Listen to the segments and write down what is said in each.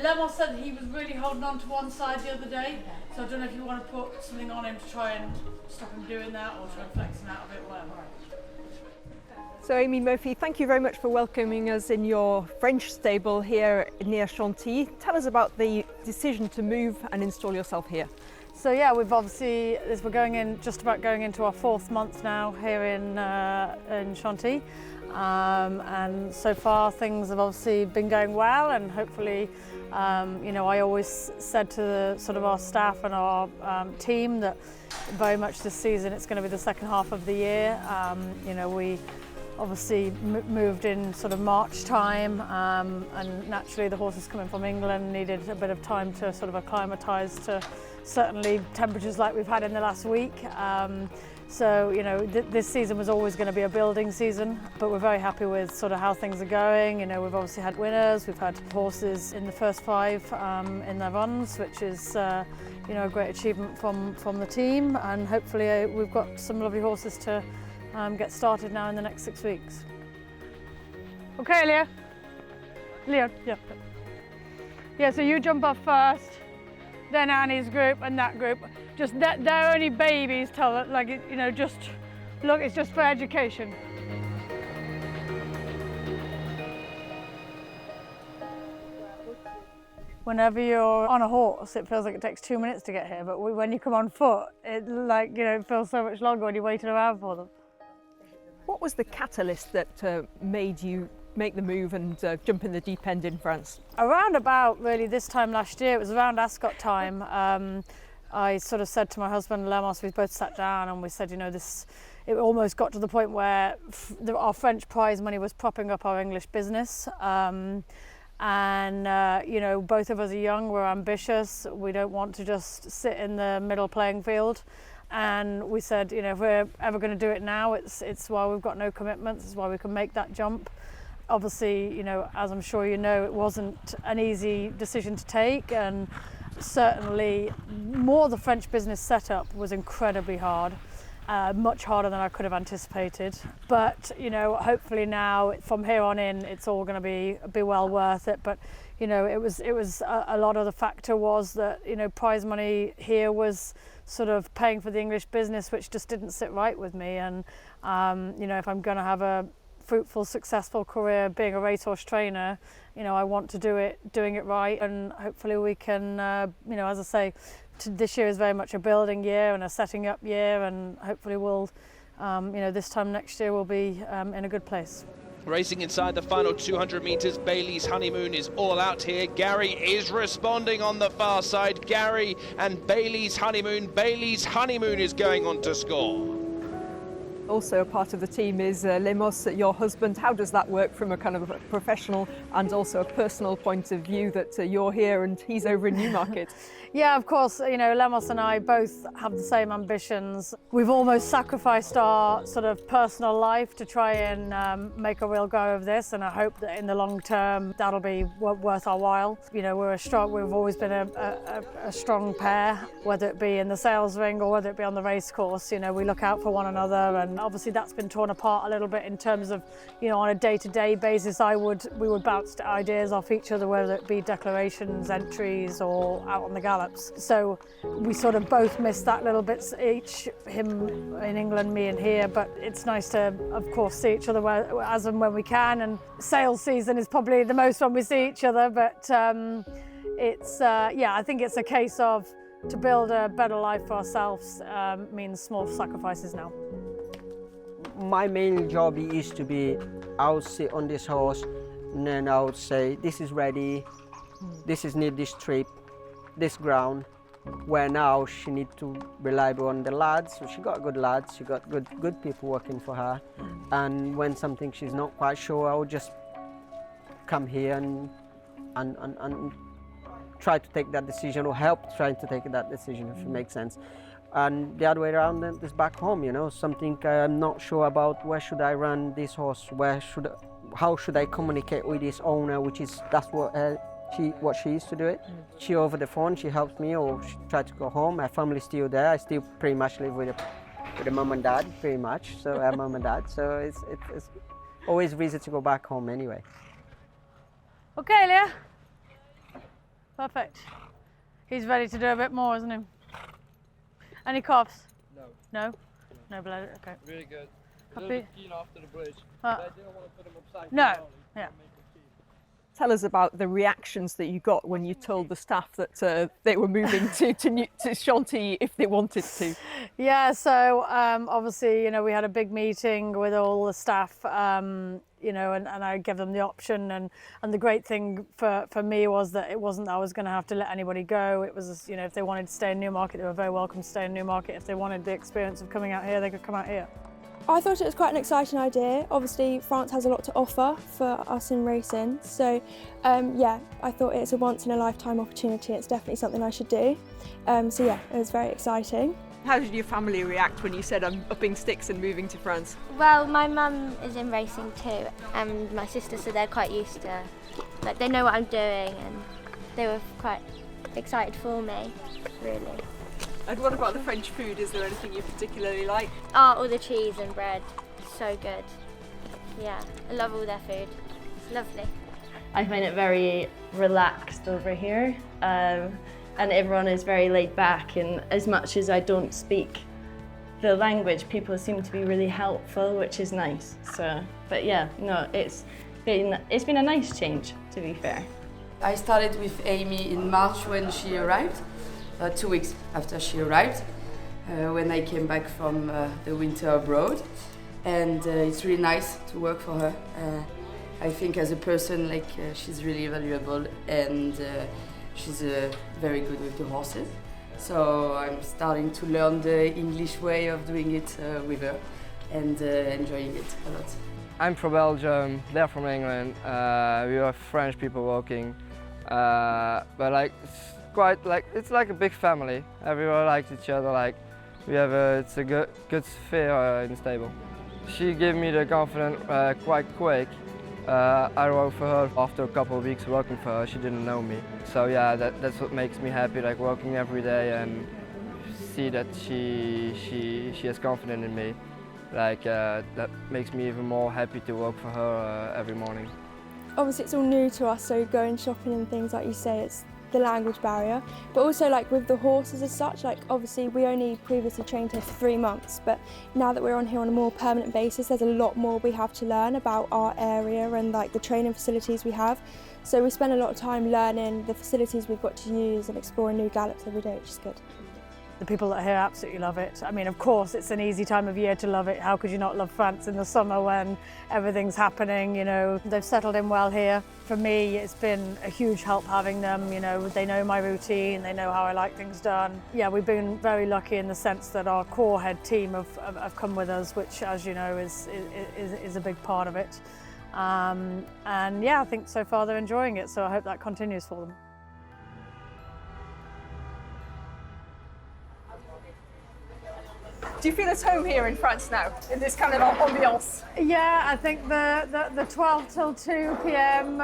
Lemos said he was really holding on to one side the other day, so I don't know if you want to put something on him to try and stop him doing that, or try and flex him out a bit, whatever. So Amy Murphy, thank you very much for welcoming us in your French stable here near Chantilly. Tell us about the decision to move and install yourself here. So yeah, we've obviously, we're just about going into our 4th month now here in Chantilly. And so far things have obviously been going well, and hopefully, I always said to sort of our staff and our team that very much this season it's going to be the second half of the year. We obviously moved in sort of March time, and naturally the horses coming from England needed a bit of time to sort of acclimatise to certainly temperatures like we've had in the last week. So, this season was always going to be a building season, but we're very happy with sort of how things are going. We've obviously had winners, we've had horses in the first 5 in their runs, which is, a great achievement from the team, and hopefully we've got some lovely horses to get started now in the next 6 weeks. Okay, Leon, yeah. Yeah, so you jump off first, then Annie's group and that group. Just they're only babies, tell it, just look, it's just for education. Whenever you're on a horse, it feels like it takes 2 minutes to get here, but when you come on foot, it feels so much longer when you're waiting around for them. What was the catalyst that made you make the move and jump in the deep end in France? Around about really this time last year, it was around Ascot time. I sort of said to my husband Lemos, we both sat down and we said, it almost got to the point where our French prize money was propping up our English business. Both of us are young, we're ambitious, we don't want to just sit in the middle playing field. And we said, if we're ever going to do it now, it's why we've got no commitments, it's why we can make that jump. Obviously, as I'm sure you know, it wasn't an easy decision to take, and certainly more the French business setup was incredibly hard, much harder than I could have anticipated. But, hopefully now from here on in, it's all going to be well worth it. But, it was a lot of the factor was that, prize money here was sort of paying for the English business, which just didn't sit right with me. And, if I'm going to have a fruitful, successful career being a racehorse trainer, I want to doing it right, and hopefully we can, as I say, this year is very much a building year and a setting up year, and hopefully we'll, this time next year we'll be in a good place. Racing inside the final 200 metres, Bailey's Honeymoon is all out here. Gary is responding on the far side. Gary and Bailey's Honeymoon. Bailey's Honeymoon is going on to score. Also a part of the team is Lemos, your husband. How does that work from a kind of a professional and also a personal point of view that you're here and he's over in Newmarket? Yeah, of course, Lemos and I both have the same ambitions. We've almost sacrificed our sort of personal life to try and make a real go of this, and I hope that in the long term that'll be worth our while. We've always been a strong pair, whether it be in the sales ring or whether it be on the race course. We look out for one another, and obviously that's been torn apart a little bit in terms of, on a day-to-day basis, we would bounce ideas off each other, whether it be declarations, entries, or out on the gallops. So we sort of both miss that little bit each, him in England, me in here, but it's nice to, of course, see each other as and when we can, and sales season is probably the most when we see each other, but I think it's a case of to build a better life for ourselves means small sacrifices now. My main job is to be, I'll sit on this horse and then I'll say, this is ready, this is need this trip, this ground, where now she needs to rely on the lads. So she got good lads, she got good people working for her. And when something she's not quite sure, I'll just come here and try to take that decision, or help trying to take that decision, if it makes sense. And the other way around is back home, something I'm not sure about, where should I run this horse, how should I communicate with this owner, that's what she used to do it. She over the phone, she helps me, or she tried to go home. My family's still there. I still pretty much live with the mum and dad, pretty much. So I'm mum and dad. So it's always a reason to go back home anyway. Okay, Leah. Perfect. He's ready to do a bit more, isn't he? Any coughs? No. No? No blood, okay. Really good. A Happy? little bit keen after the bridge. But I didn't want to put him upside No. down. Yeah. Tell us about the reactions that you got when you told the staff that they were moving to Chantilly if they wanted to. Yeah, so obviously, you know, we had a big meeting with all the staff, you know, and I gave them the option. And the great thing for me was that it wasn't that I was going to have to let anybody go. It was, you know, if they wanted to stay in Newmarket, they were very welcome to stay in Newmarket. If they wanted the experience of coming out here, they could come out here. I thought it was quite an exciting idea. Obviously, France has a lot to offer for us in racing. So, yeah, I thought it's a once-in-a-lifetime opportunity. It's definitely something I should do. So, yeah, it was very exciting. How did your family react when you said I'm upping sticks and moving to France? Well, my mum is in racing too, and my sister, so they're quite used to, like, they know what I'm doing, and they were quite excited for me, really. And what about the French food? Is there anything you particularly like? Oh, all the cheese and bread, so good. Yeah, I love all their food. It's lovely. I find it very relaxed over here, and everyone is very laid back, and as much as I don't speak the language, people seem to be really helpful, which is nice. So, but yeah, no, it's been a nice change, to be fair. I started with Amy in March when she arrived, 2 weeks after she arrived, when I came back from the winter abroad, and it's really nice to work for her. I think as a person, like, she's really valuable, and she's very good with the horses. So I'm starting to learn the English way of doing it with her, and enjoying it a lot. I'm from Belgium, they're from England. We are French people walking, but like it's like a big family. Everyone likes each other. Like it's a good sphere in the stable. She gave me the confidence quite quick. I rode for her after a couple of weeks working for her. She didn't know me, so yeah, that's what makes me happy. Like working every day and see that she has confidence in me. Like that makes me even more happy to work for her every morning. Obviously, it's all new to us, so going shopping and things, like you say, it's the language barrier, but also like with the horses as such, like obviously we only previously trained here for 3 months, but now that we're on here on a more permanent basis, there's a lot more we have to learn about our area and like the training facilities we have. So we spend a lot of time learning the facilities we've got to use and exploring new gallops every day, which is good. The people that are here absolutely love it. I mean, of course, it's an easy time of year to love it. How could you not love France in the summer when everything's happening, you know? They've settled in well here. For me, it's been a huge help having them, you know, they know my routine, they know how I like things done. Yeah, we've been very lucky in the sense that our core head team have come with us, which, as you know, is a big part of it. And yeah, I think so far they're enjoying it, so I hope that continues for them. Do you feel at home here in France now, in this kind of ambiance? Yeah, I think the 12 till 2 p.m.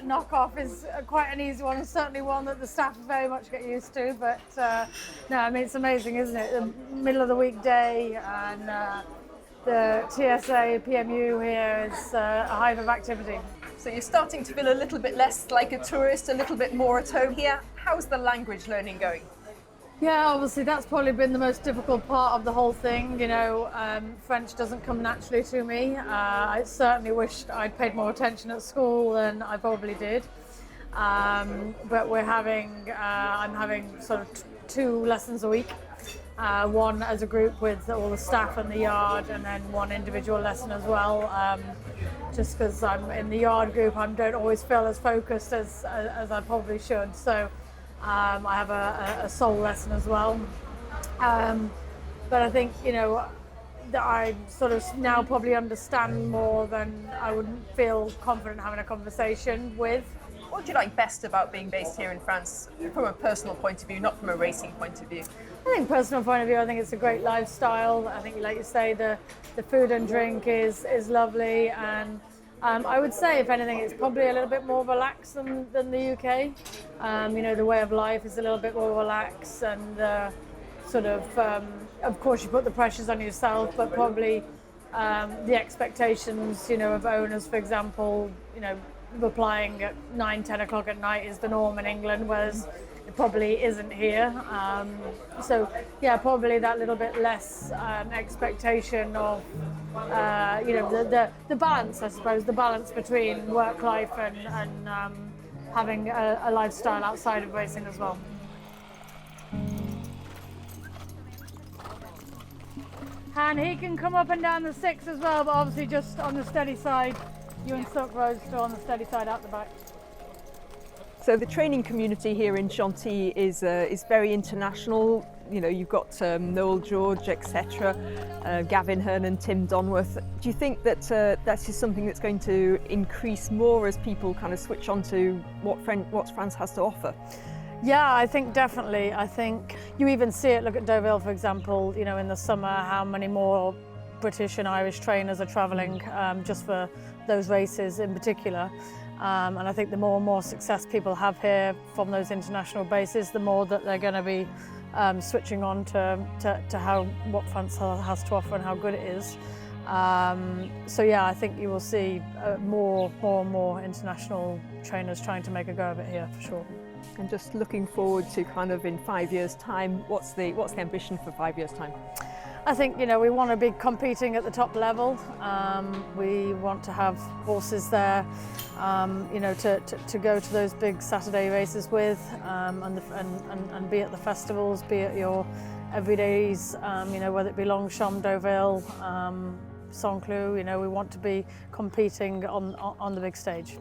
knockoff is quite an easy one, and certainly one that the staff very much get used to. But no, I mean, it's amazing, isn't it? The middle of the weekday, and the TSA PMU here is a hive of activity. So you're starting to feel a little bit less like a tourist, a little bit more at home here. How's the language learning going? Yeah, obviously that's probably been the most difficult part of the whole thing. You know, French doesn't come naturally to me. I certainly wished I'd paid more attention at school than I probably did. But I'm having sort of 2 lessons a week. One as a group with all the staff in the yard, and then 1 individual lesson as well. Just because I'm in the yard group, I don't always feel as focused as I probably should. So. I have a soul lesson as well, but I think, you know, that I sort of now probably understand more than I would feel confident having a conversation with. What do you like best about being based here in France from a personal point of view, not from a racing point of view? I think personal point of view, I think it's a great lifestyle. I think, like you say, the food and drink is lovely, and I would say, if anything, it's probably a little bit more relaxed than the UK. You know, the way of life is a little bit more relaxed, and sort of course, you put the pressures on yourself, but probably the expectations, of owners, for example, replying at 9-10 o'clock at night is the norm in England, whereas it probably isn't here. So yeah, probably that little bit less expectation of the balance, I suppose, the balance between work life and having a lifestyle outside of racing as well. And he can come up and down the 6 as well, but obviously just on the steady side. You and Silk Road still on the steady side out the back. So the training community here in Chantilly is very international. You've got Noel George, etc., Gavin Hearn and Tim Donworth. Do you think that that is something that's going to increase more as people kind of switch on to what France has to offer? Yeah, I think definitely. I think you even see it, look at Deauville, for example, in the summer, how many more British and Irish trainers are travelling just for those races in particular. And I think the more and more success people have here from those international bases, the more that they're going to be switching on to what France has to offer and how good it is. So yeah, I think you will see more and more international trainers trying to make a go of it here, for sure. And just looking forward to kind of in 5 years' time, what's the ambition for 5 years' time? I think we want to be competing at the top level. We want to have horses there, to go to those big Saturday races with, and be at the festivals, be at your everydays, whether it be Longchamp, Deauville, Saint-Cloud. We want to be competing on the big stage.